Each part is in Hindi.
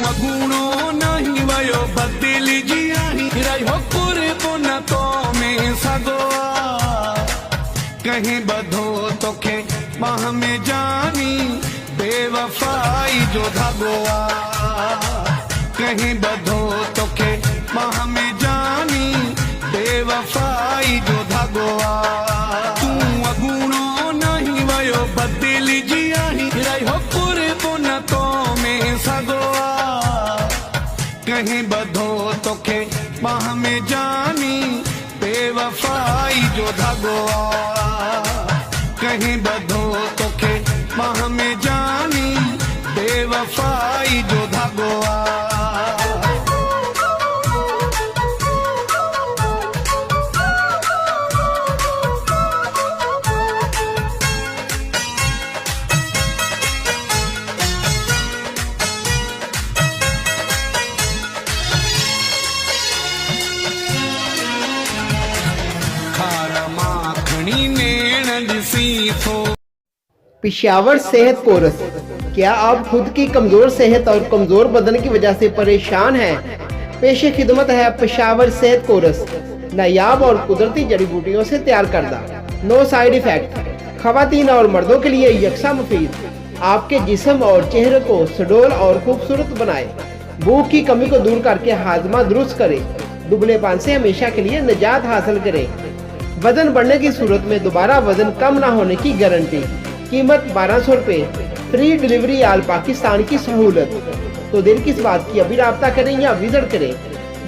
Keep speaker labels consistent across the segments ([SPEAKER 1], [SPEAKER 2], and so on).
[SPEAKER 1] अगुणो नहीं वयो बदली जियाही रहो पूरे पुना तो में सगोआ कहीं बधो तो के माह में जानी बेवफाई जो धागोआ कहीं बधो तो के माह में जानी बेवफाई जो धागोआ तू अगुणो नहीं वयो बदली जियाही रहो पूरे पुना तो में सगोआ कहीं बधो तो के माह में जानी बेवफाई जो धागोआ कहीं बधो तो के माह में जानी बेवफाई जो धागोआ
[SPEAKER 2] पेशावर सेहत कोर्स। क्या आप खुद की कमजोर सेहत और कमजोर बदन की वजह से परेशान हैं? पेशे खिदमत है पेशावर सेहत कोर्स, नायाब और कुदरती जड़ी बूटियों से तैयार करदा, नो साइड इफेक्ट, खवातीन और मर्दों के लिए यकसा मुफीद, आपके जिस्म और चेहरे को सुडौल और खूबसूरत बनाए, भूख की कमी को दूर करके हाजमा दुरुस्त करे, दुबलेपन से हमेशा के लिए निजात हासिल करे, वजन बढ़ने की सूरत में दोबारा वजन कम ना होने की गारंटी। कीमत 1200 रुपए, फ्री डिलीवरी आल पाकिस्तान की सहूलत। तो देर किस बात की, अभी राब्ता करें या विजिट करें।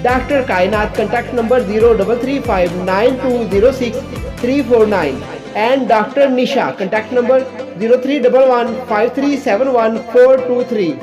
[SPEAKER 2] डॉक्टर कायनात, contact number 03359206 and doctor Nisha, contact number 03115371 423।